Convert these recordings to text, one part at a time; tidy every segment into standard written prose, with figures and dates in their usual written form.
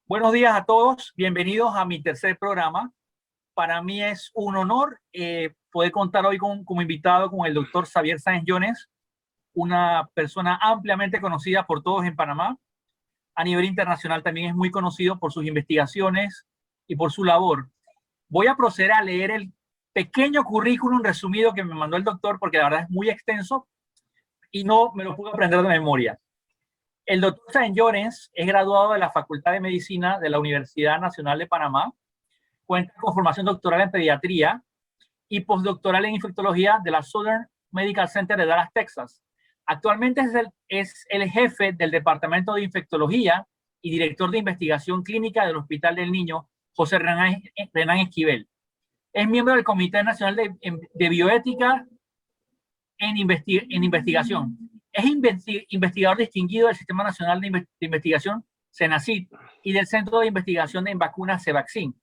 Buenos días a todos, bienvenidos a mi tercer programa. Para mí es un honor poder contar hoy como invitado con el doctor Xavier Sáenz Jones, una persona ampliamente conocida por todos en Panamá. A nivel internacional también es muy conocido por sus investigaciones y por su labor. Voy a proceder a leer el pequeño currículum resumido que me mandó el doctor porque la verdad es muy extenso y no me lo pude aprender de memoria. El doctor Sáenz Jones es graduado de la Facultad de Medicina de la Universidad Nacional de Panamá. Cuenta con formación doctoral en pediatría y postdoctoral en infectología de la Southern Medical Center de Dallas, Texas. Actualmente es el jefe del Departamento de Infectología y director de investigación clínica del Hospital del Niño José Renán Esquivel. Es miembro del Comité Nacional de Bioética en Investigación. Es investigador distinguido del Sistema Nacional de Investigación, CENACID, y del Centro de Investigación en Vacunas, CEVAXIN.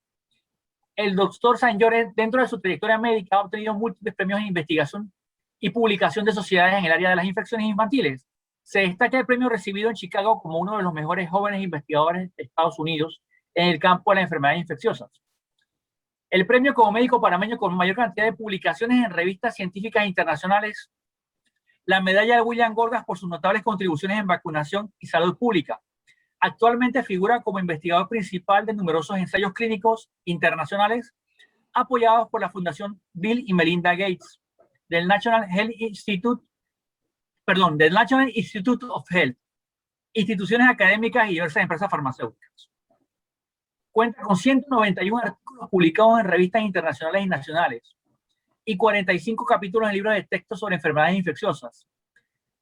El doctor Sáenz Jones, dentro de su trayectoria médica, ha obtenido múltiples premios en investigación y publicación de sociedades en el área de las infecciones infantiles. Se destaca el premio recibido en Chicago como uno de los mejores jóvenes investigadores de Estados Unidos en el campo de las enfermedades infecciosas. El premio como médico panameño con mayor cantidad de publicaciones en revistas científicas internacionales. La medalla de William Gorgas por sus notables contribuciones en vacunación y salud pública. Actualmente figura como investigador principal de numerosos ensayos clínicos internacionales apoyados por la Fundación Bill y Melinda Gates, del National Institute of Health, instituciones académicas y diversas empresas farmacéuticas. Cuenta con 191 artículos publicados en revistas internacionales y nacionales y 45 capítulos en libros de texto sobre enfermedades infecciosas.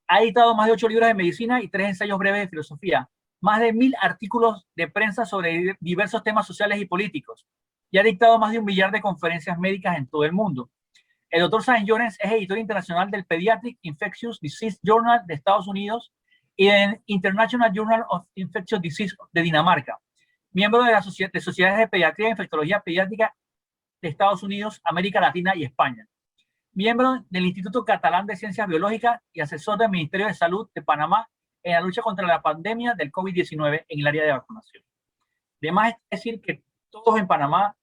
Ha editado más de 8 libros de medicina y 3 ensayos breves de filosofía, más de 1000 artículos de prensa sobre diversos temas sociales y políticos, y ha dictado más de 1 millar de conferencias médicas en todo el mundo. El doctor Sáenz Jones es editor internacional del Pediatric Infectious Disease Journal de Estados Unidos y del International Journal of Infectious Disease de Dinamarca, miembro de las sociedades de pediatría e infectología pediátrica de Estados Unidos, América Latina y España, miembro del Instituto Catalán de Ciencias Biológicas y asesor del Ministerio de Salud de Panamá en la lucha contra la pandemia del COVID-19 en el área de vacunación. Además, es decir que todos en Panamá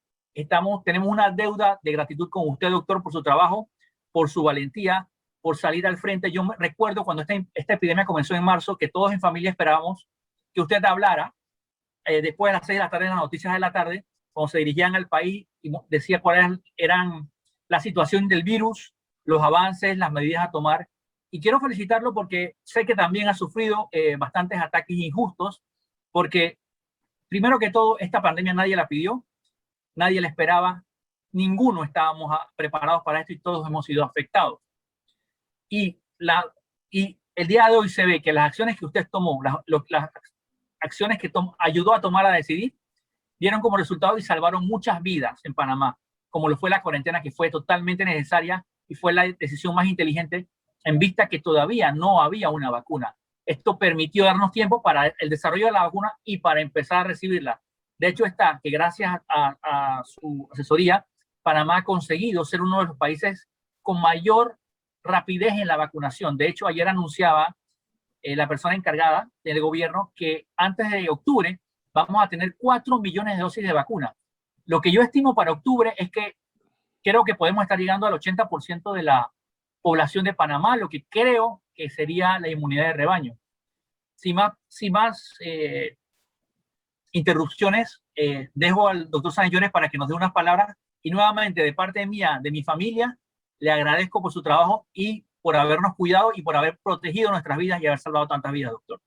tenemos una deuda de gratitud con usted, doctor, por su trabajo, por su valentía, por salir al frente. Yo me recuerdo cuando esta epidemia comenzó en marzo, que todos en familia esperábamos que usted hablara después de las 6 de la tarde en las noticias de la tarde, cuando se dirigían al país y decía cuáles eran la situación del virus, los avances, las medidas a tomar. Y quiero felicitarlo porque sé que también ha sufrido bastantes ataques injustos, porque primero que todo, esta pandemia nadie la pidió, nadie la esperaba, ninguno estábamos preparados para esto y todos hemos sido afectados. Y el día de hoy se ve que las acciones que usted tomó, las acciones que ayudó a tomar a decidir, dieron como resultado y salvaron muchas vidas en Panamá, como lo fue la cuarentena, que fue totalmente necesaria y fue la decisión más inteligente en vista que todavía no había una vacuna. Esto permitió darnos tiempo para el desarrollo de la vacuna y para empezar a recibirla. De hecho está que gracias a su asesoría, Panamá ha conseguido ser uno de los países con mayor rapidez en la vacunación. De hecho, ayer anunciaba la persona encargada del gobierno que antes de octubre vamos a tener 4 millones de dosis de vacuna. Lo que yo estimo para octubre es que creo que podemos estar llegando al 80% de la población de Panamá, lo que creo que sería la inmunidad de rebaño. Sin más interrupciones, dejo al doctor Sáenz Jones para que nos dé unas palabras y nuevamente de parte mía, de mi familia, le agradezco por su trabajo y por habernos cuidado y por haber protegido nuestras vidas y haber salvado tantas vidas, doctor.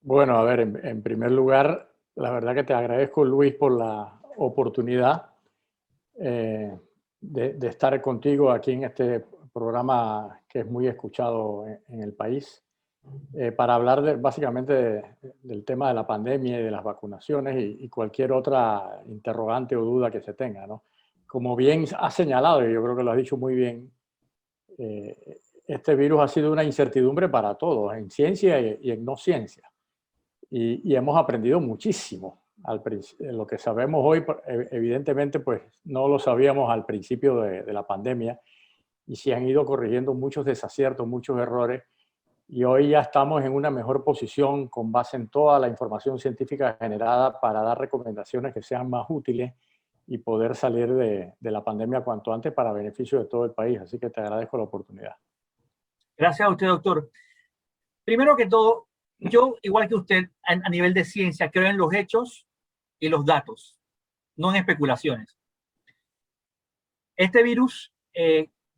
Bueno, a ver, en primer lugar, la verdad que te agradezco, Luis, por la oportunidad de estar contigo aquí en este programa que es muy escuchado en el país, para hablar básicamente del tema de la pandemia y de las vacunaciones y cualquier otra interrogante o duda que se tenga, ¿no? Como bien has señalado, y yo creo que lo has dicho muy bien, este virus ha sido una incertidumbre para todos, en ciencia y en no ciencia. Y hemos aprendido muchísimo. Lo que sabemos hoy, evidentemente, pues no lo sabíamos al principio de la pandemia y se han ido corrigiendo muchos desaciertos, muchos errores y hoy ya estamos en una mejor posición con base en toda la información científica generada para dar recomendaciones que sean más útiles y poder salir de la pandemia cuanto antes para beneficio de todo el país. Así que te agradezco la oportunidad. Gracias a usted, doctor. Primero que todo, yo, igual que usted, a nivel de ciencia, creo en los hechos y los datos, no en especulaciones. Este virus,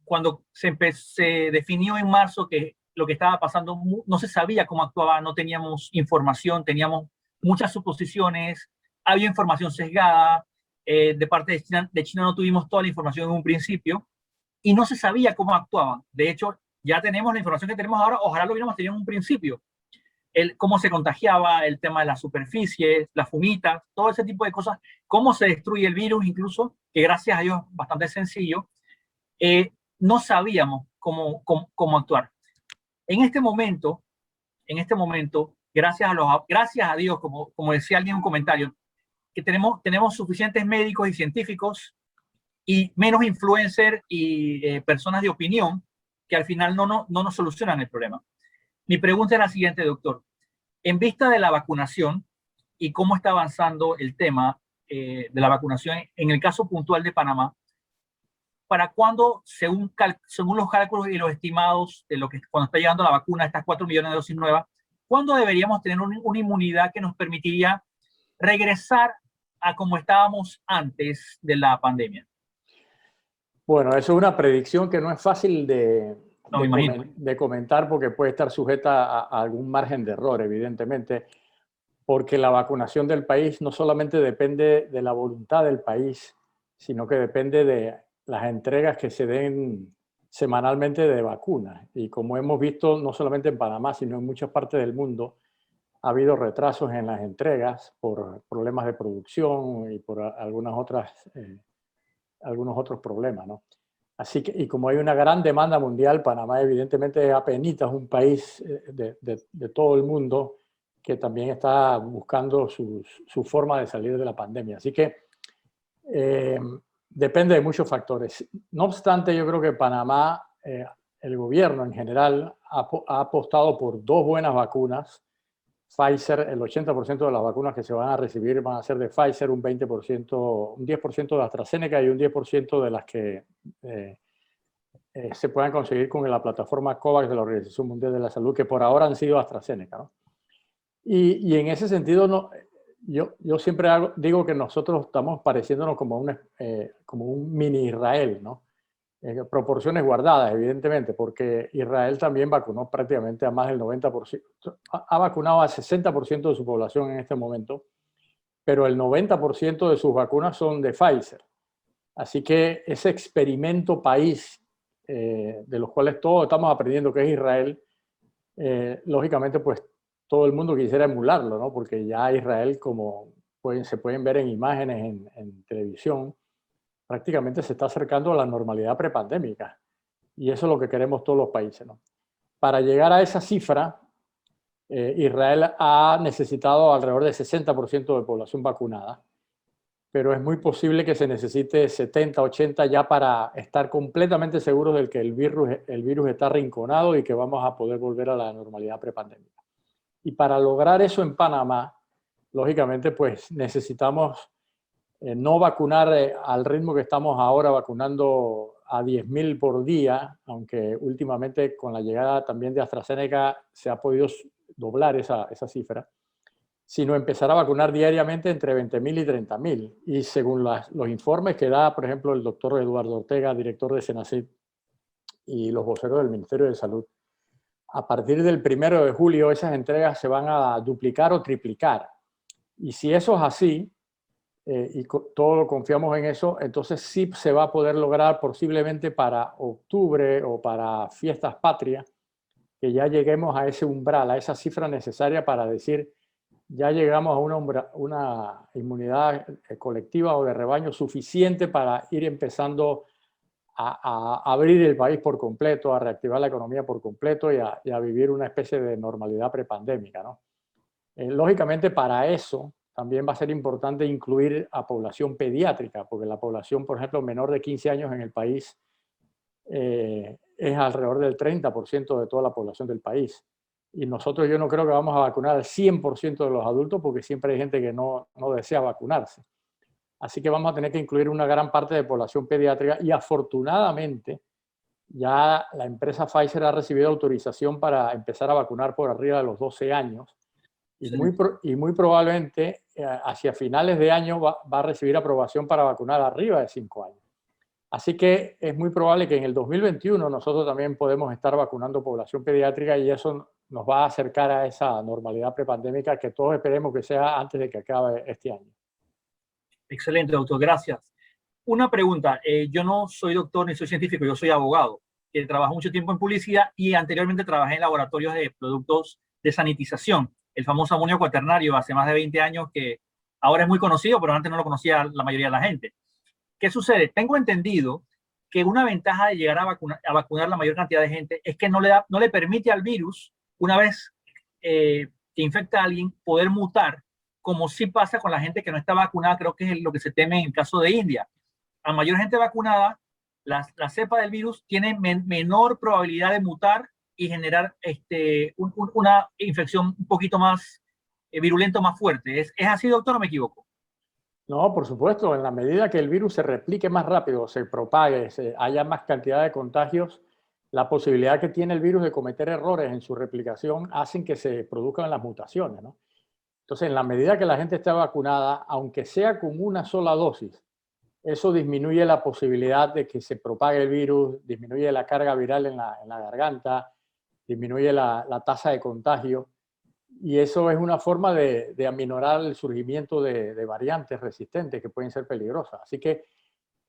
cuando se definió en marzo que lo que estaba pasando, no se sabía cómo actuaba, no teníamos información, teníamos muchas suposiciones, había información sesgada, de parte de China no tuvimos toda la información en un principio y no se sabía cómo actuaban. De hecho, ya tenemos la información que tenemos ahora, ojalá lo hubiéramos tenido en un principio. Cómo se contagiaba, el tema de las superficies, las fumitas, todo ese tipo de cosas, cómo se destruye el virus incluso, que gracias a Dios es bastante sencillo, no sabíamos cómo actuar. En este momento, gracias a Dios, como decía alguien en un comentario, que tenemos suficientes médicos y científicos y menos influencers y personas de opinión que al final no nos solucionan el problema. Mi pregunta es la siguiente, doctor. En vista de la vacunación y cómo está avanzando el tema de la vacunación en el caso puntual de Panamá, ¿para cuándo, según los cálculos y los estimados de lo que cuando está llegando la vacuna, estas 4 millones de dosis nuevas, cuándo deberíamos tener una inmunidad que nos permitiría regresar a como estábamos antes de la pandemia? Bueno, eso es una predicción que no es fácil No me imagino. de comentar porque puede estar sujeta a algún margen de error, evidentemente, porque la vacunación del país no solamente depende de la voluntad del país, sino que depende de las entregas que se den semanalmente de vacunas. Y como hemos visto, no solamente en Panamá, sino en muchas partes del mundo, ha habido retrasos en las entregas por problemas de producción y por algunos otros problemas, ¿no? Así que, y como hay una gran demanda mundial, Panamá evidentemente apenas un país de todo el mundo que también está buscando su forma de salir de la pandemia. Así que depende de muchos factores. No obstante, yo creo que Panamá, el gobierno en general, ha apostado por dos buenas vacunas. Pfizer, el 80% de las vacunas que se van a recibir van a ser de Pfizer, un 20%, un 10% de AstraZeneca y un 10% de las que se puedan conseguir con la plataforma COVAX de la Organización Mundial de la Salud, que por ahora han sido AstraZeneca, ¿no? Y en ese sentido, no, yo siempre digo que nosotros estamos pareciéndonos como un mini Israel, ¿no? Proporciones guardadas, evidentemente, porque Israel también vacunó prácticamente a más del 90%, ha vacunado al 60% de su población en este momento, pero el 90% de sus vacunas son de Pfizer. Así que ese experimento país, de los cuales todos estamos aprendiendo, que es Israel, lógicamente pues todo el mundo quisiera emularlo, ¿no? Porque ya Israel, como se pueden ver en imágenes en televisión, prácticamente se está acercando a la normalidad prepandémica. Y eso es lo que queremos todos los países, ¿no? Para llegar a esa cifra, Israel ha necesitado alrededor del 60% de población vacunada, pero es muy posible que se necesite 70, 80 ya para estar completamente seguros de que el virus está arrinconado y que vamos a poder volver a la normalidad prepandémica. Y para lograr eso en Panamá, lógicamente, pues necesitamos no vacunar al ritmo que estamos ahora vacunando a 10.000 por día, aunque últimamente con la llegada también de AstraZeneca se ha podido doblar esa cifra, sino empezar a vacunar diariamente entre 20.000 y 30.000. Y según los informes que da, por ejemplo, el doctor Eduardo Ortega, director de Senacid, y los voceros del Ministerio de Salud, a partir del 1 de julio esas entregas se van a duplicar o triplicar. Y si eso es así, y todos lo confiamos en eso, entonces sí se va a poder lograr posiblemente para octubre o para fiestas patrias, que ya lleguemos a ese umbral, a esa cifra necesaria para decir, ya llegamos a una inmunidad colectiva o de rebaño suficiente para ir empezando a abrir el país por completo, a reactivar la economía por completo y a vivir una especie de normalidad prepandémica, ¿no? Lógicamente, para eso también va a ser importante incluir a población pediátrica, porque la población, por ejemplo, menor de 15 años en el país es alrededor del 30% de toda la población del país. Y nosotros yo no creo que vamos a vacunar al 100% de los adultos porque siempre hay gente que no desea vacunarse. Así que vamos a tener que incluir una gran parte de población pediátrica y afortunadamente ya la empresa Pfizer ha recibido autorización para empezar a vacunar por arriba de los 12 años y muy probablemente hacia finales de año va a recibir aprobación para vacunar arriba de 5 años. Así que es muy probable que en el 2021 nosotros también podemos estar vacunando población pediátrica y eso nos va a acercar a esa normalidad prepandémica que todos esperemos que sea antes de que acabe este año. Excelente, doctor, gracias. Una pregunta, yo no soy doctor ni soy científico, yo soy abogado, que trabajo mucho tiempo en publicidad y anteriormente trabajé en laboratorios de productos de sanitización, el famoso amonio cuaternario hace más de 20 años que ahora es muy conocido, pero antes no lo conocía la mayoría de la gente. ¿Qué sucede? Tengo entendido que una ventaja de llegar a vacunar la mayor cantidad de gente es que no le permite al virus, una vez que infecta a alguien, poder mutar, como sí pasa con la gente que no está vacunada, creo que es lo que se teme en el caso de India. A mayor gente vacunada, la cepa del virus tiene menor probabilidad de mutar y generar una infección un poquito más virulenta, más fuerte. ¿Es así, doctor, o me equivoco? No, por supuesto, en la medida que el virus se replique más rápido, se propague, haya más cantidad de contagios, la posibilidad que tiene el virus de cometer errores en su replicación hacen que se produzcan las mutaciones, ¿no? Entonces, en la medida que la gente esté vacunada, aunque sea con una sola dosis, eso disminuye la posibilidad de que se propague el virus, disminuye la carga viral en la garganta, disminuye la tasa de contagio. Y eso es una forma de aminorar el surgimiento de variantes resistentes que pueden ser peligrosas. Así que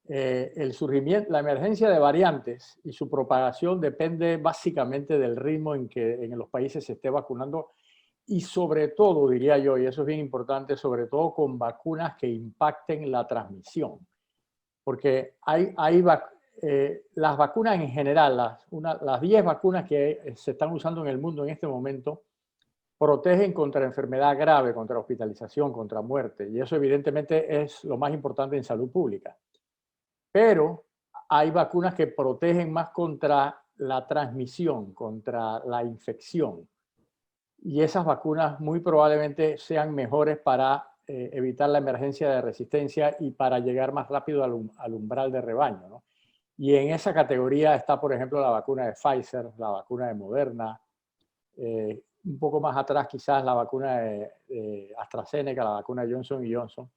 la emergencia de variantes y su propagación depende básicamente del ritmo en que en los países se esté vacunando y sobre todo, diría yo, y eso es bien importante, sobre todo con vacunas que impacten la transmisión. Porque las vacunas en general, las 10 vacunas que se están usando en el mundo en este momento, protegen contra enfermedad grave, contra hospitalización, contra muerte. Y eso evidentemente es lo más importante en salud pública. Pero hay vacunas que protegen más contra la transmisión, contra la infección. Y esas vacunas muy probablemente sean mejores para evitar la emergencia de resistencia y para llegar más rápido al umbral de rebaño, ¿no? Y en esa categoría está, por ejemplo, la vacuna de Pfizer, la vacuna de Moderna, un poco más atrás quizás la vacuna de AstraZeneca, la vacuna de Johnson & Johnson.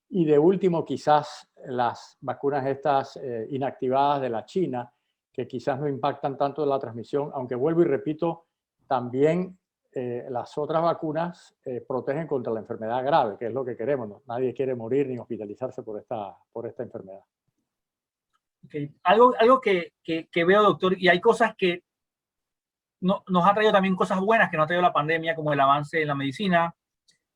Y de último quizás las vacunas estas inactivadas de la China, que quizás no impactan tanto la transmisión, aunque vuelvo y repito, también las otras vacunas protegen contra la enfermedad grave, que es lo que queremos, ¿no? Nadie quiere morir ni hospitalizarse por esta enfermedad. Okay. Algo que veo, doctor, y hay cosas que nos ha traído también cosas buenas que nos ha traído la pandemia, como el avance en la medicina,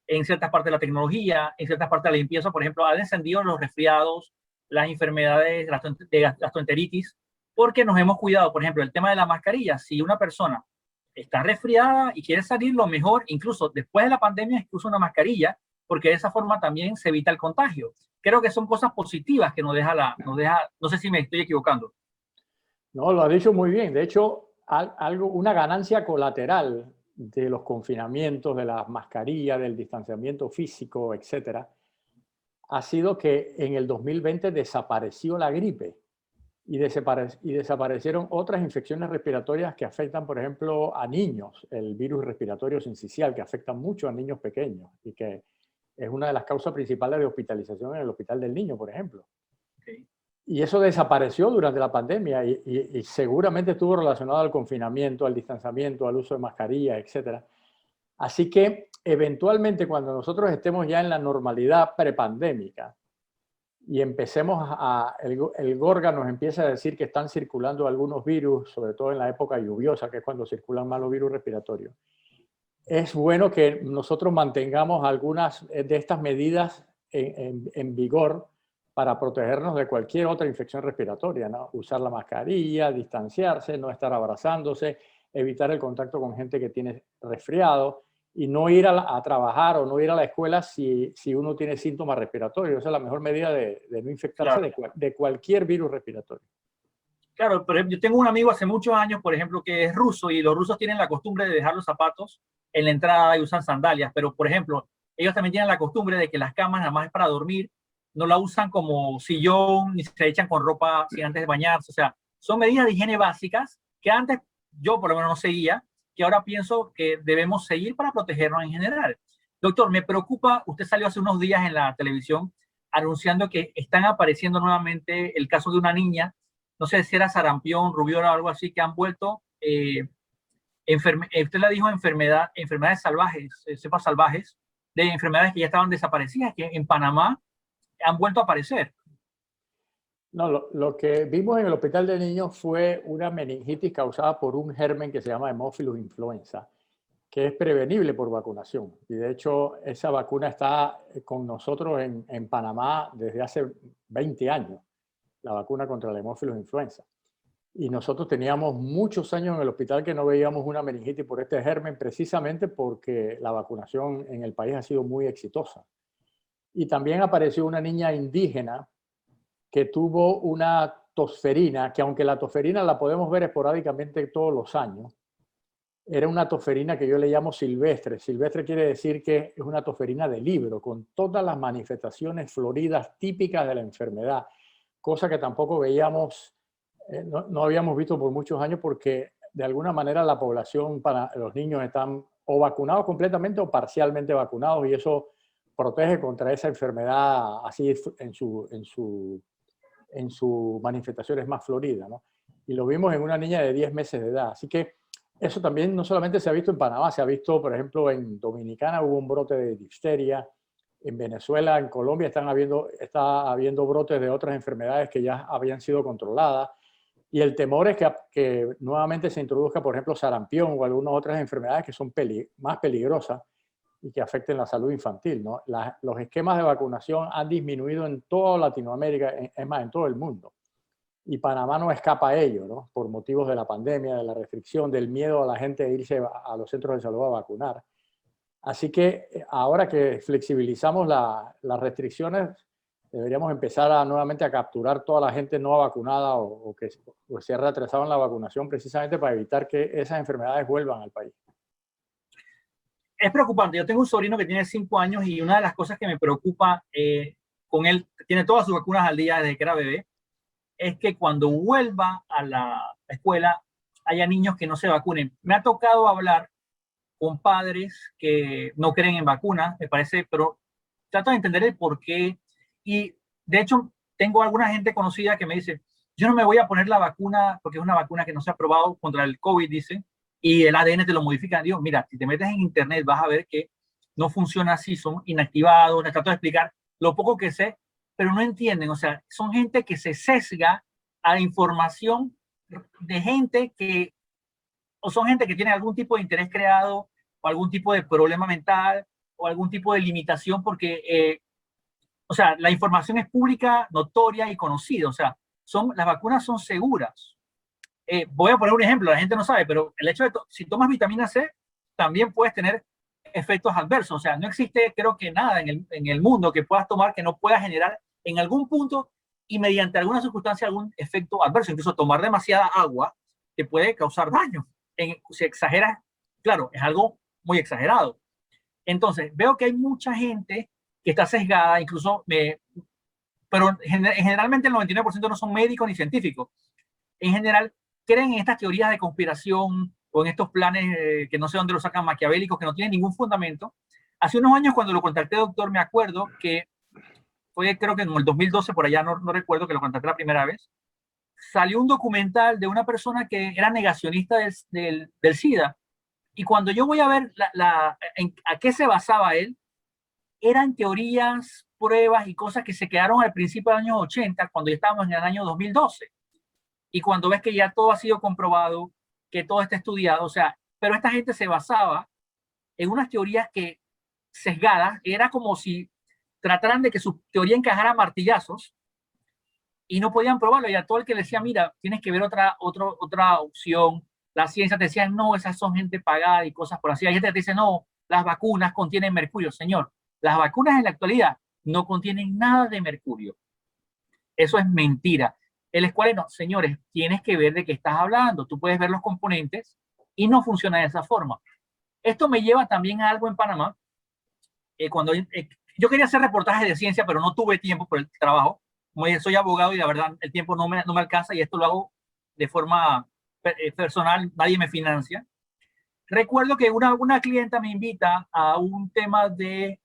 en ciertas partes de la tecnología, en ciertas partes de la limpieza. Por ejemplo, ha descendido los resfriados, las enfermedades de gastroenteritis, porque nos hemos cuidado. Por ejemplo, el tema de la mascarilla. Si una persona está resfriada y quiere salir, lo mejor, incluso después de la pandemia, es que usa una mascarilla, porque de esa forma también se evita el contagio. Creo que son cosas positivas que nos deja, no sé si me estoy equivocando. No, lo has dicho muy bien. De hecho, una ganancia colateral de los confinamientos, de las mascarillas, del distanciamiento físico, etcétera, ha sido que en el 2020 desapareció la gripe y desaparecieron otras infecciones respiratorias que afectan, por ejemplo, a niños, el virus respiratorio sincicial, que afecta mucho a niños pequeños y que es una de las causas principales de hospitalización en el Hospital del Niño, por ejemplo. Okay. Y eso desapareció durante la pandemia y seguramente estuvo relacionado al confinamiento, al distanciamiento, al uso de mascarillas, etc. Así que eventualmente cuando nosotros estemos ya en la normalidad prepandémica y empecemos el Gorga nos empieza a decir que están circulando algunos virus, sobre todo en la época lluviosa, que es cuando circulan más los virus respiratorios, es bueno que nosotros mantengamos algunas de estas medidas en vigor para protegernos de cualquier otra infección respiratoria, ¿no? Usar la mascarilla, distanciarse, no estar abrazándose, evitar el contacto con gente que tiene resfriado y no ir a trabajar o no ir a la escuela si uno tiene síntomas respiratorios. Esa es la mejor medida de no infectarse, claro, de cualquier virus respiratorio. Claro, pero yo tengo un amigo hace muchos años, por ejemplo, que es ruso y los rusos tienen la costumbre de dejar los zapatos en la entrada y usan sandalias, pero por ejemplo, ellos también tienen la costumbre de que las camas nada más es para dormir, no la usan como sillón ni se echan con ropa sin antes de bañarse, o sea, son medidas de higiene básicas que antes yo por lo menos no seguía, que ahora pienso que debemos seguir para protegernos en general. Doctor, me preocupa, usted salió hace unos días en la televisión anunciando que están apareciendo nuevamente el caso de una niña, no sé si era sarampión, rubiola o algo así, que han vuelto, usted la dijo enfermedades salvajes, cepas salvajes, de enfermedades que ya estaban desaparecidas, que en Panamá han vuelto a aparecer. No, lo que vimos en el hospital de niños fue una meningitis causada por un germen que se llama Haemophilus influenza, que es prevenible por vacunación. Y de hecho, esa vacuna está con nosotros en Panamá desde hace 20 años, la vacuna contra la Haemophilus influenza. Y nosotros teníamos muchos años en el hospital que no veíamos una meningitis por este germen, precisamente porque la vacunación en el país ha sido muy exitosa. Y también apareció una niña indígena que tuvo una tosferina, que aunque la tosferina la podemos ver esporádicamente todos los años, era una tosferina que yo le llamo silvestre. Silvestre quiere decir que es una tosferina de libro, con todas las manifestaciones floridas típicas de la enfermedad, cosa que tampoco veíamos, no habíamos visto por muchos años, porque de alguna manera la población, para los niños, están o vacunados completamente o parcialmente vacunados, y eso protege contra esa enfermedad así en su manifestaciones más floridas, ¿no? Y lo vimos en una niña de 10 meses de edad. Así que eso también no solamente se ha visto en Panamá, se ha visto, por ejemplo, en Dominicana hubo un brote de difteria, en Venezuela, en Colombia está habiendo brotes de otras enfermedades que ya habían sido controladas. Y el temor es que nuevamente se introduzca, por ejemplo, sarampión o algunas otras enfermedades que son más peligrosas y que afecten la salud infantil, ¿no? Los esquemas de vacunación han disminuido en toda Latinoamérica, es más, en todo el mundo. Y Panamá no escapa a ello, ¿no? Por motivos de la pandemia, de la restricción, del miedo a la gente de irse a los centros de salud a vacunar. Así que ahora que flexibilizamos las restricciones, deberíamos empezar nuevamente a capturar toda la gente no vacunada o que se ha retrasado en la vacunación, precisamente para evitar que esas enfermedades vuelvan al país. Es preocupante. Yo tengo un sobrino que tiene 5 años y una de las cosas que me preocupa con él, tiene todas sus vacunas al día desde que era bebé, es que cuando vuelva a la escuela haya niños que no se vacunen. Me ha tocado hablar con padres que no creen en vacunas, me parece, pero trato de entender el por qué. Y de hecho, tengo alguna gente conocida que me dice, yo no me voy a poner la vacuna porque es una vacuna que no se ha probado contra el COVID, dice, y el ADN te lo modifica. Digo, mira, si te metes en internet vas a ver que no funciona así, son inactivados, les trato de explicar lo poco que sé, pero no entienden, o sea, son gente que se sesga a información de gente que, o son gente que tiene algún tipo de interés creado, o algún tipo de problema mental, o algún tipo de limitación, porque, o sea, la información es pública, notoria y conocida, o sea, las vacunas son seguras. Voy a poner un ejemplo, la gente no sabe, pero el hecho de si tomas vitamina C, también puedes tener efectos adversos. O sea, no existe, creo que nada en el mundo que puedas tomar que no pueda generar en algún punto y mediante alguna circunstancia algún efecto adverso. Incluso tomar demasiada agua te puede causar daño. Si exageras, claro, es algo muy exagerado. Entonces, veo que hay mucha gente que está sesgada, pero generalmente el 99% no son médicos ni científicos. En general, creen en estas teorías de conspiración o en estos planes que no sé dónde los sacan, maquiavélicos, que no tienen ningún fundamento. Hace unos años, cuando lo contacté, doctor, me acuerdo que fue, creo que en el 2012, por allá, no recuerdo que lo contacté la primera vez, salió un documental de una persona que era negacionista del SIDA. Y cuando yo voy a ver a qué se basaba él, eran teorías, pruebas y cosas que se quedaron al principio de los años 80, cuando ya estábamos en el año 2012. Y cuando ves que ya todo ha sido comprobado, que todo está estudiado, o sea, pero esta gente se basaba en unas teorías que sesgadas, era como si trataran de que su teoría encajara a martillazos y no podían probarlo. Y a todo el que le decía, mira, tienes que ver otra opción, la ciencia te decía, no, esas son gente pagada y cosas por así. Hay gente que te dice, no, las vacunas contienen mercurio. Señor, las vacunas en la actualidad no contienen nada de mercurio. Eso es mentira. El escuadrón, no, señores, tienes que ver de qué estás hablando. Tú puedes ver los componentes y no funciona de esa forma. Esto me lleva también a algo en Panamá. Cuando yo quería hacer reportajes de ciencia, pero no tuve tiempo por el trabajo. Como soy abogado y la verdad el tiempo no me alcanza y esto lo hago de forma personal, nadie me financia. Recuerdo que una clienta me invita a un tema de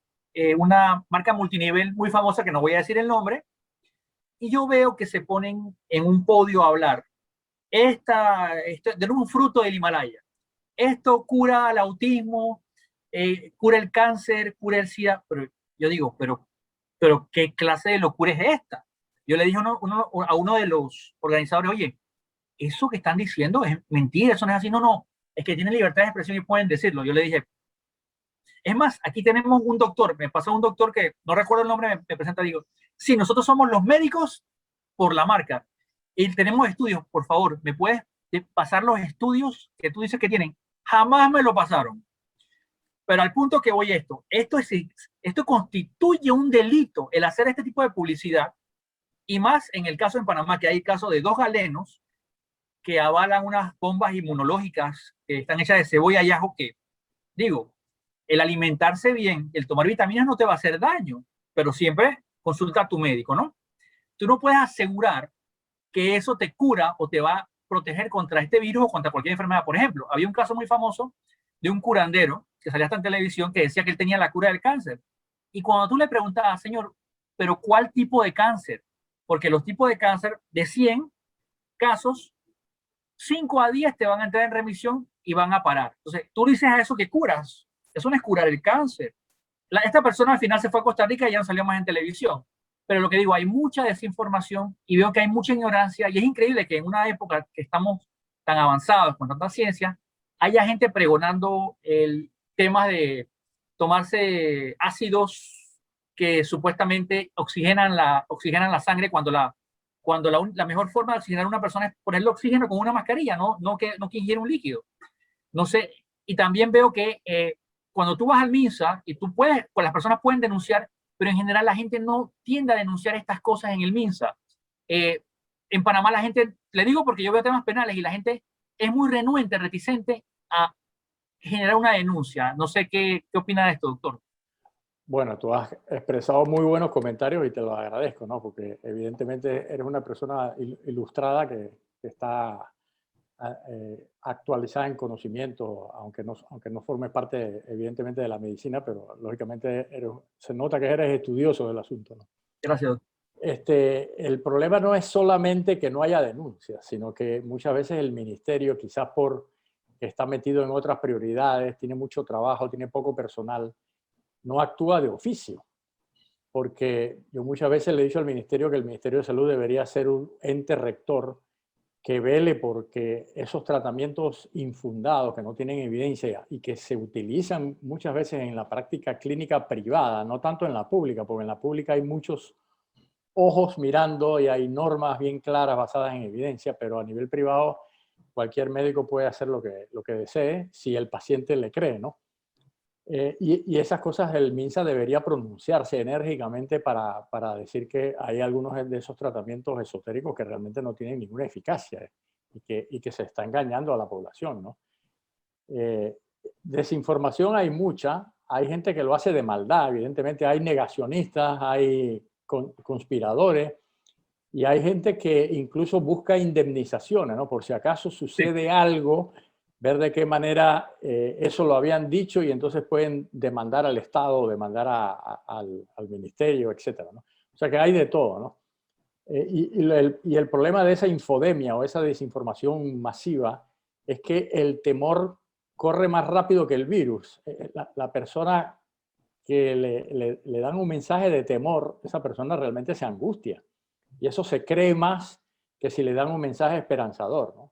una marca multinivel muy famosa, que no voy a decir el nombre, y yo veo que se ponen en un podio a hablar. Esto de un fruto del Himalaya. Esto cura el autismo, cura el cáncer, cura el SIDA. Pero yo digo, pero ¿qué clase de locura es esta? Yo le dije a uno de los organizadores, oye, eso que están diciendo es mentira, eso no es así. No, no, es que tienen libertad de expresión y pueden decirlo. Yo le dije, es más, aquí tenemos un doctor, me pasó un doctor que no recuerdo el nombre, me presenta, digo, sí, nosotros somos los médicos por la marca y tenemos estudios, por favor, ¿me puedes pasar los estudios que tú dices que tienen? Jamás me lo pasaron. Pero al punto que voy esto constituye un delito, el hacer este tipo de publicidad, y más en el caso en Panamá, que hay caso de 2 galenos que avalan unas bombas inmunológicas que están hechas de cebolla y ajo que, digo, el alimentarse bien, el tomar vitaminas no te va a hacer daño, pero siempre consulta a tu médico, ¿no? Tú no puedes asegurar que eso te cura o te va a proteger contra este virus o contra cualquier enfermedad. Por ejemplo, había un caso muy famoso de un curandero que salía hasta en televisión que decía que él tenía la cura del cáncer. Y cuando tú le preguntabas, señor, ¿pero cuál tipo de cáncer? Porque los tipos de cáncer, de 100 casos, 5 a 10 te van a entrar en remisión y van a parar. Entonces, tú dices a eso que curas. Eso no es curar el cáncer. Esta persona al final se fue a Costa Rica y ya no salió más en televisión. Pero lo que digo, hay mucha desinformación y veo que hay mucha ignorancia y es increíble que en una época que estamos tan avanzados con tanta ciencia, haya gente pregonando el tema de tomarse ácidos que supuestamente oxigenan la sangre cuando la mejor forma de oxigenar a una persona es ponerle oxígeno con una mascarilla, no que ingiere un líquido. No sé, y también veo que cuando tú vas al MINSA y pues las personas pueden denunciar, pero en general la gente no tiende a denunciar estas cosas en el MINSA. En Panamá la gente, le digo porque yo veo temas penales y la gente es muy renuente, reticente a generar una denuncia. No sé qué opina de esto, doctor. Bueno, tú has expresado muy buenos comentarios y te los agradezco, ¿no? Porque evidentemente eres una persona ilustrada que está actualizada en conocimiento, aunque no forme parte evidentemente de la medicina, pero lógicamente se nota que eres estudioso del asunto, ¿no? Gracias, doctor. El problema no es solamente que no haya denuncias, sino que muchas veces el ministerio, quizás por que está metido en otras prioridades, tiene mucho trabajo, tiene poco personal, no actúa de oficio. Porque yo muchas veces le he dicho al ministerio que el Ministerio de Salud debería ser un ente rector que vele porque esos tratamientos infundados, que no tienen evidencia y que se utilizan muchas veces en la práctica clínica privada, no tanto en la pública, porque en la pública hay muchos ojos mirando y hay normas bien claras basadas en evidencia, pero a nivel privado cualquier médico puede hacer lo que desee si el paciente le cree, ¿no? Y esas cosas el MINSA debería pronunciarse enérgicamente para decir que hay algunos de esos tratamientos esotéricos que realmente no tienen ninguna eficacia y que se está engañando a la población, ¿no? Desinformación hay mucha, hay gente que lo hace de maldad, evidentemente hay negacionistas, hay conspiradores y hay gente que incluso busca indemnizaciones, ¿no? Por si acaso sucede algo, ver de qué manera eso lo habían dicho y entonces pueden demandar al Estado, demandar al ministerio, etcétera, ¿no? O sea que hay de todo, ¿no? Y el problema de esa infodemia o esa desinformación masiva es que el temor corre más rápido que el virus. La persona que le dan un mensaje de temor, esa persona realmente se angustia. Y eso se cree más que si le dan un mensaje esperanzador, ¿no?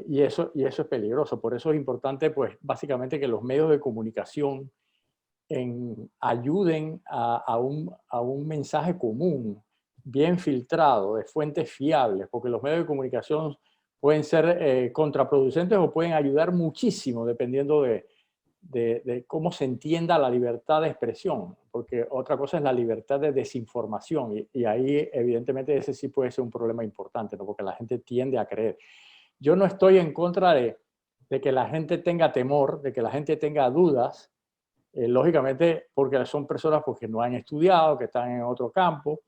Y eso es peligroso. Por eso es importante, pues, básicamente que los medios de comunicación ayuden a un mensaje común, bien filtrado, de fuentes fiables, porque los medios de comunicación pueden ser contraproducentes o pueden ayudar muchísimo dependiendo de cómo se entienda la libertad de expresión. porque otra cosa es la libertad de desinformación y ahí evidentemente ese sí puede ser un problema importante, ¿no? Porque la gente tiende a creer. Yo no estoy en contra de que la gente tenga temor, de que la gente tenga dudas, lógicamente porque son personas pues, que no han estudiado, que están en otro campo,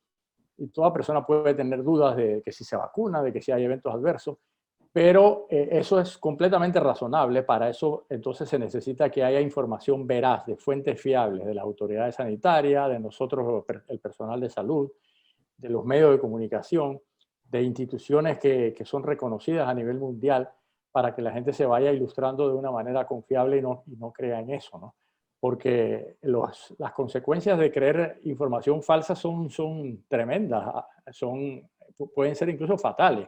y toda persona puede tener dudas de que si se vacuna, de que si hay eventos adversos, pero eso es completamente razonable. Para eso entonces se necesita que haya información veraz de fuentes fiables de las autoridades sanitarias, de nosotros, el personal de salud, de los medios de comunicación, de instituciones que son reconocidas a nivel mundial, para que la gente se vaya ilustrando de una manera confiable y no crea en eso, ¿no? Porque las consecuencias de creer información falsa son tremendas, pueden ser incluso fatales.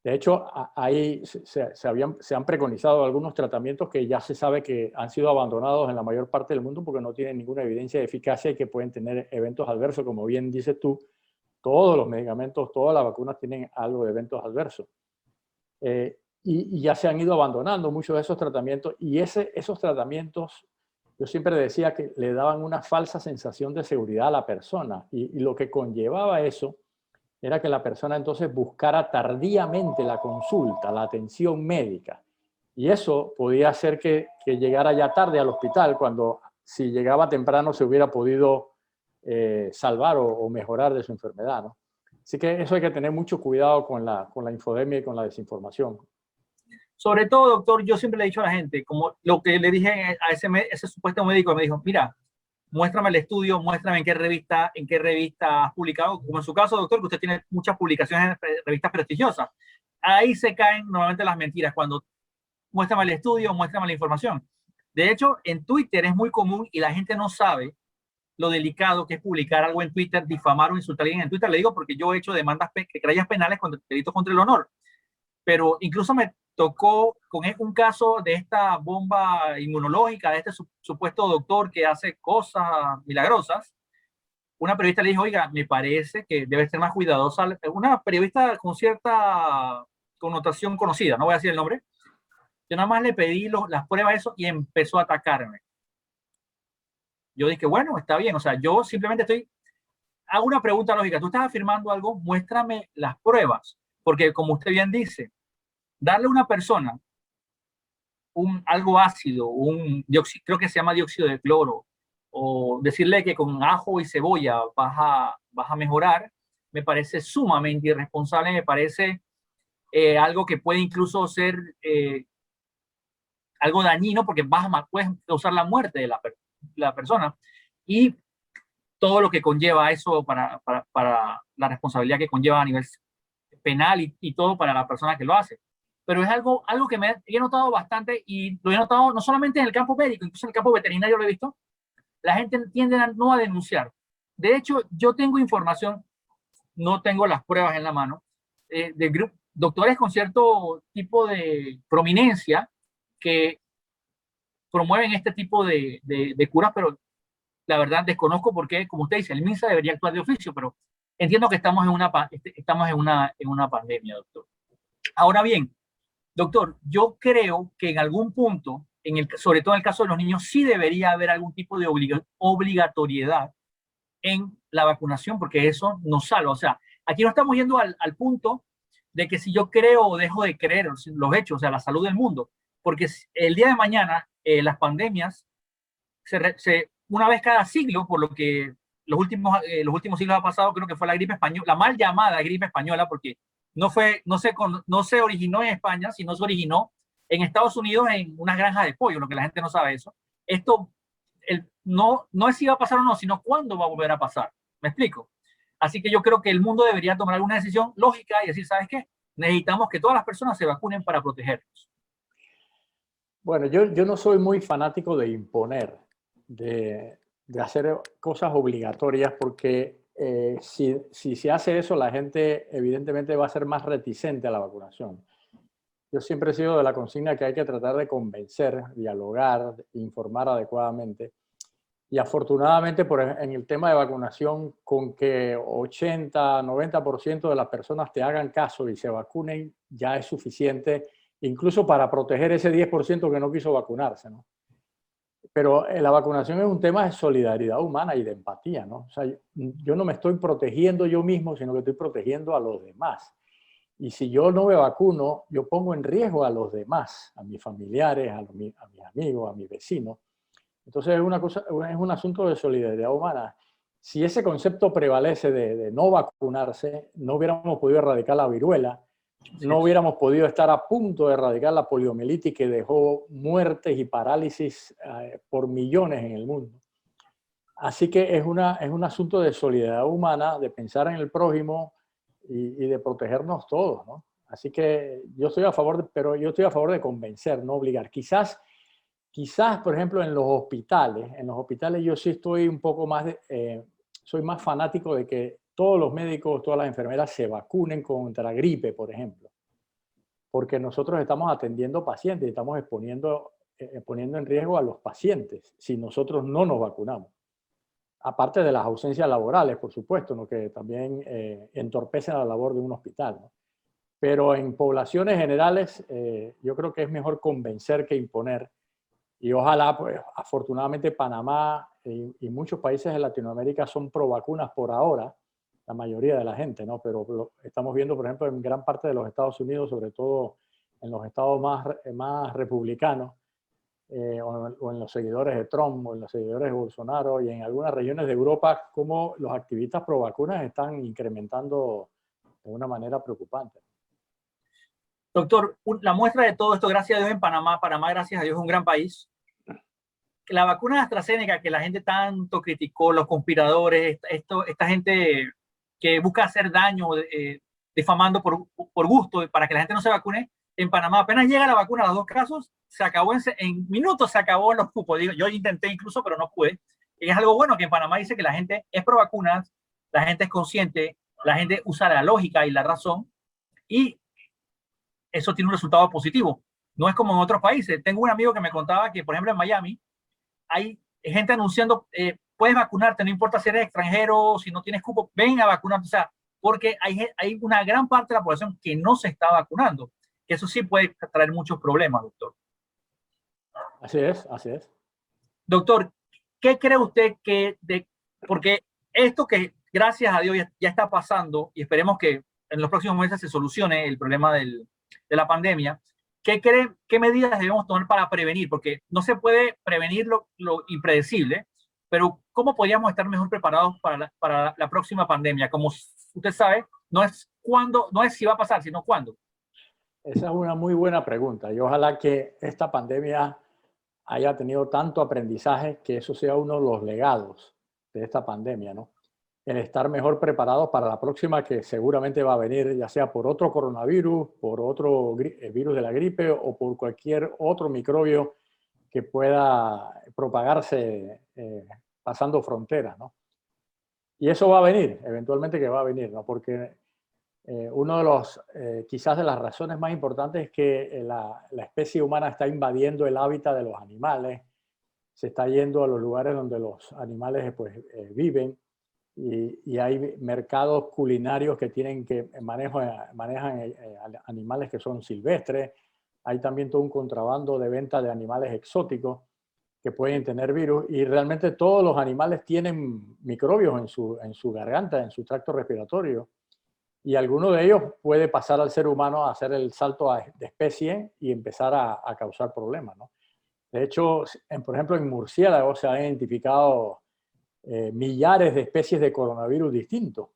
De hecho, ahí se han preconizado algunos tratamientos que ya se sabe que han sido abandonados en la mayor parte del mundo porque no tienen ninguna evidencia de eficacia y que pueden tener eventos adversos. Como bien dices tú, todos los medicamentos, todas las vacunas tienen algo de eventos adversos. Y ya se han ido abandonando muchos de esos tratamientos y esos tratamientos, yo siempre decía que le daban una falsa sensación de seguridad a la persona y lo que conllevaba eso era que la persona entonces buscara tardíamente la consulta, la atención médica. Y eso podía hacer que llegara ya tarde al hospital, cuando si llegaba temprano se hubiera podido salvar o mejorar de su enfermedad, ¿no? Así que eso hay que tener mucho cuidado con la infodemia y con la desinformación. Sobre todo, doctor, yo siempre le he dicho a la gente, como lo que le dije a ese supuesto médico, me dijo, mira, muéstrame el estudio, muéstrame en qué revista has publicado, como en su caso, doctor, que usted tiene muchas publicaciones en revistas prestigiosas. Ahí se caen normalmente las mentiras, cuando muéstrame el estudio, muéstrame la información. De hecho, en Twitter es muy común y la gente no sabe lo delicado que es publicar algo en Twitter, difamar o insultar a alguien en Twitter. Le digo porque yo he hecho demandas, querellas penales con delitos contra el honor. Pero incluso me tocó con un caso de esta bomba inmunológica, de este supuesto doctor que hace cosas milagrosas. Una periodista le dijo, oiga, me parece que debe ser más cuidadosa. Una periodista con cierta connotación conocida, no voy a decir el nombre. Yo nada más le pedí las pruebas de eso y empezó a atacarme. Yo dije, bueno, está bien. O sea, yo simplemente hago una pregunta lógica. Tú estás afirmando algo, muéstrame las pruebas. Porque como usted bien dice, darle a una persona algo ácido, creo que se llama dióxido de cloro, o decirle que con ajo y cebolla vas a mejorar, me parece sumamente irresponsable, me parece algo que puede incluso ser algo dañino porque puedes causar la muerte de la persona y todo lo que conlleva eso para la responsabilidad que conlleva a nivel penal y todo para la persona que lo hace. Pero es algo que he notado bastante y lo he notado no solamente en el campo médico, incluso en el campo veterinario lo he visto. La gente tiende no a denunciar. De hecho, yo tengo información, no tengo las pruebas en la mano, de doctores con cierto tipo de prominencia que promueven este tipo de curas, pero la verdad desconozco por qué, como usted dice, el MINSA debería actuar de oficio, pero entiendo que estamos en una pandemia, doctor. Ahora bien, doctor, yo creo que en algún punto, sobre todo en el caso de los niños, sí debería haber algún tipo de obligatoriedad en la vacunación, porque eso nos salva. O sea, aquí no estamos yendo al punto de que si yo creo o dejo de creer los hechos, o sea, la salud del mundo, porque el día de mañana las pandemias una vez cada siglo, por lo que los últimos siglos ha pasado, creo que fue la gripe española, la mal llamada gripe española, porque no se originó en España, sino se originó en Estados Unidos en unas granjas de pollo, lo que la gente no sabe eso. Esto no es si va a pasar o no, sino cuándo va a volver a pasar. ¿Me explico? Así que yo creo que el mundo debería tomar alguna decisión lógica y decir, ¿sabes qué? Necesitamos que todas las personas se vacunen para protegernos. Bueno, yo no soy muy fanático de imponer, de hacer cosas obligatorias, porque si se hace eso, la gente evidentemente va a ser más reticente a la vacunación. Yo siempre he sido de la consigna que hay que tratar de convencer, dialogar, informar adecuadamente. Y afortunadamente en el tema de vacunación, con que 80, 90% de las personas te hagan caso y se vacunen, ya es suficiente, incluso para proteger ese 10% que no quiso vacunarse, ¿no? Pero la vacunación es un tema de solidaridad humana y de empatía, ¿no? O sea, yo no me estoy protegiendo yo mismo, sino que estoy protegiendo a los demás. Y si yo no me vacuno, yo pongo en riesgo a los demás, a mis familiares, a mis amigos, a mis vecinos. Entonces es una cosa, es un asunto de solidaridad humana. Si ese concepto prevalece de no vacunarse, no hubiéramos podido erradicar la viruela, no hubiéramos podido estar a punto de erradicar la poliomielitis que dejó muertes y parálisis por millones en el mundo. Así que es un asunto de solidaridad humana, de pensar en el prójimo y de protegernos todos, ¿no? Así que yo estoy a favor, pero yo estoy a favor de convencer, no obligar. Quizás, por ejemplo, en los hospitales yo sí estoy un poco más, soy más fanático de que todos los médicos, todas las enfermeras se vacunen contra gripe, por ejemplo, porque nosotros estamos atendiendo pacientes y estamos poniendo en riesgo a los pacientes si nosotros no nos vacunamos. Aparte de las ausencias laborales, por supuesto, ¿no? Que también entorpecen la labor de un hospital, ¿no? Pero en poblaciones generales yo creo que es mejor convencer que imponer. Y ojalá, pues afortunadamente Panamá y muchos países de Latinoamérica son pro vacunas por ahora, la mayoría de la gente, ¿no? Pero estamos viendo, por ejemplo, en gran parte de los Estados Unidos, sobre todo en los estados más republicanos, o en los seguidores de Trump, o en los seguidores de Bolsonaro, y en algunas regiones de Europa, cómo los activistas pro vacunas están incrementando de una manera preocupante. Doctor, la muestra de todo esto, gracias a Dios en Panamá, gracias a Dios es un gran país. La vacuna de AstraZeneca, que la gente tanto criticó, los conspiradores, esta gente que busca hacer daño, difamando por gusto, para que la gente no se vacune, en Panamá apenas llega la vacuna a los 2 casos, se acabó en minutos, se acabó los cupos. Yo intenté incluso, pero no pude. Y es algo bueno que en Panamá dice que la gente es pro vacunas, la gente es consciente, la gente usa la lógica y la razón, y eso tiene un resultado positivo. No es como en otros países. Tengo un amigo que me contaba que, por ejemplo, en Miami hay gente anunciando, puedes vacunarte, no importa si eres extranjero, si no tienes cupo, ven a vacunarte. O sea, porque hay una gran parte de la población que no se está vacunando. Eso sí puede traer muchos problemas, doctor. Así es, así es. Doctor, ¿qué cree usted porque esto que gracias a Dios ya está pasando, y esperemos que en los próximos meses se solucione el problema de la pandemia, ¿qué medidas debemos tomar para prevenir? Porque no se puede prevenir lo impredecible, pero ¿cómo podríamos estar mejor preparados para la próxima pandemia? Como usted sabe, no es si va a pasar, sino cuándo. Esa es una muy buena pregunta y ojalá que esta pandemia haya tenido tanto aprendizaje que eso sea uno de los legados de esta pandemia, ¿no? El estar mejor preparados para la próxima que seguramente va a venir, ya sea por otro coronavirus, por otro virus de la gripe o por cualquier otro microbio que pueda propagarse pasando fronteras, ¿no? Y eso va a venir, eventualmente que va a venir, ¿no? Porque uno de los, quizás de las razones más importantes es que la especie humana está invadiendo el hábitat de los animales, se está yendo a los lugares donde los animales pues, viven y hay mercados culinarios que manejan animales que son silvestres, hay también todo un contrabando de venta de animales exóticos que pueden tener virus y realmente todos los animales tienen microbios en su garganta, en su tracto respiratorio. Y alguno de ellos puede pasar al ser humano a hacer el salto de especie y empezar a causar problemas, ¿no? De hecho, por ejemplo, en murciélagos se han identificado millares de especies de coronavirus distintos.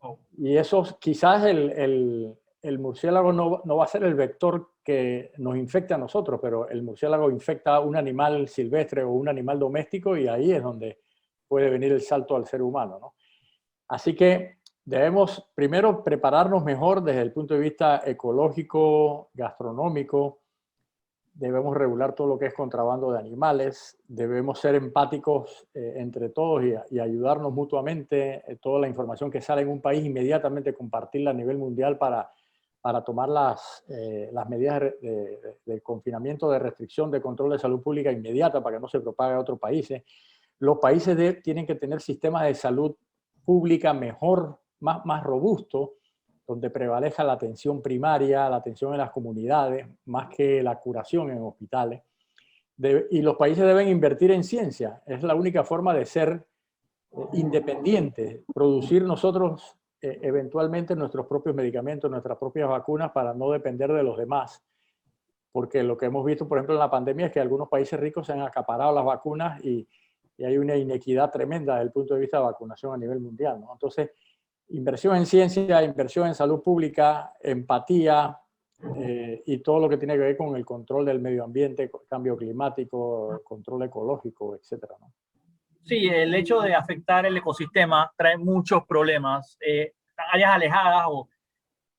Oh. Y eso quizás el murciélago no va a ser el vector que nos infecte a nosotros, pero el murciélago infecta a un animal silvestre o un animal doméstico y ahí es donde puede venir el salto al ser humano, ¿no? Así que debemos primero prepararnos mejor desde el punto de vista ecológico, gastronómico. Debemos regular todo lo que es contrabando de animales. Debemos ser empáticos entre todos y ayudarnos mutuamente. Toda la información que sale en un país, inmediatamente compartirla a nivel mundial para tomar las medidas de confinamiento, de restricción, de control de salud pública inmediata para que no se propague a otros países. Los países tienen que tener sistemas de salud pública mejor, más robusto, donde prevalezca la atención primaria, la atención en las comunidades, más que la curación en hospitales. y los países deben invertir en ciencia. Es la única forma de ser independientes, producir nosotros eventualmente nuestros propios medicamentos, nuestras propias vacunas para no depender de los demás. Porque lo que hemos visto, por ejemplo, en la pandemia es que algunos países ricos se han acaparado las vacunas y hay una inequidad tremenda desde el punto de vista de vacunación a nivel mundial, ¿no? Entonces, inversión en ciencia, inversión en salud pública, empatía y todo lo que tiene que ver con el control del medio ambiente, cambio climático, control ecológico, etcétera, ¿no? Sí, el hecho de afectar el ecosistema trae muchos problemas, áreas alejadas o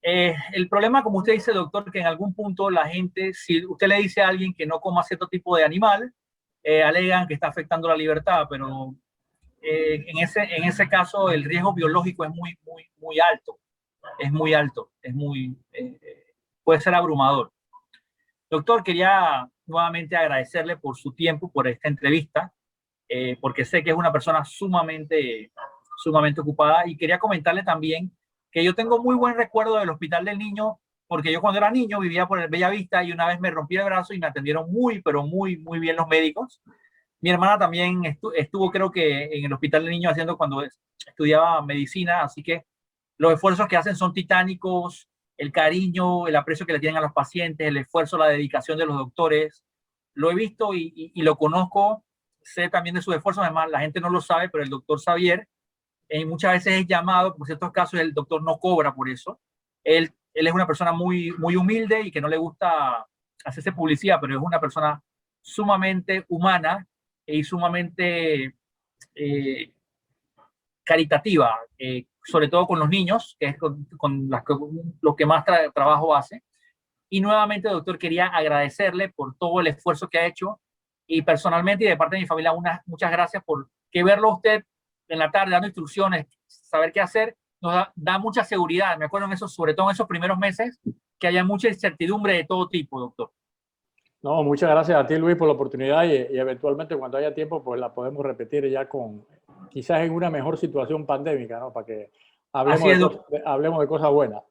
el problema, como usted dice, doctor, que en algún punto la gente, si usted le dice a alguien que no coma cierto tipo de animal, alegan que está afectando la libertad, pero en ese caso el riesgo biológico es muy alto, puede ser abrumador. Doctor, quería nuevamente agradecerle por su tiempo, por esta entrevista, porque sé que es una persona sumamente ocupada, y quería comentarle también que yo tengo muy buen recuerdo del Hospital del Niño, porque yo cuando era niño vivía por el Bellavista y una vez me rompí el brazo y me atendieron pero muy bien los médicos. Mi hermana también estuvo creo que en el Hospital del Niño haciendo cuando estudiaba medicina, así que los esfuerzos que hacen son titánicos, el cariño, el aprecio que le tienen a los pacientes, el esfuerzo, la dedicación de los doctores. Lo he visto y lo conozco, sé también de sus esfuerzos, además la gente no lo sabe, pero el doctor Xavier muchas veces es llamado, por ciertos casos el doctor no cobra por eso. Él es una persona muy humilde y que no le gusta hacerse publicidad, pero es una persona sumamente humana y sumamente caritativa, sobre todo con los niños, que es lo que más trabajo hace. Y nuevamente, doctor, quería agradecerle por todo el esfuerzo que ha hecho, y personalmente y de parte de mi familia muchas gracias, por que verlo a usted en la tarde dando instrucciones, saber qué hacer, nos da mucha seguridad. Me acuerdo sobre todo en esos primeros meses, que haya mucha incertidumbre de todo tipo, doctor. No, muchas gracias a ti, Luis, por la oportunidad, y eventualmente cuando haya tiempo pues la podemos repetir ya quizás en una mejor situación pandémica, ¿no? Para que hablemos de cosas buenas.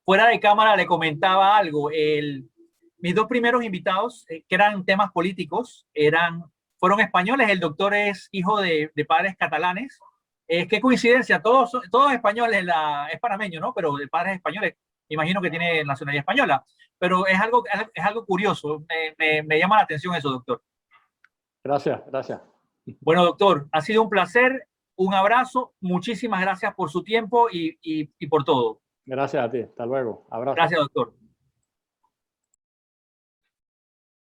Fuera de cámara le comentaba algo. Mis dos primeros invitados, que eran temas políticos, fueron españoles. El doctor es hijo de padres catalanes. Qué coincidencia, todos españoles, es panameño, ¿no? Pero de padres españoles, imagino que tiene nacionalidad española. Pero es algo curioso, me llama la atención eso, doctor. Gracias. Bueno, doctor, ha sido un placer, un abrazo, muchísimas gracias por su tiempo y por todo. Gracias a ti, hasta luego. Abrazo. Gracias, doctor.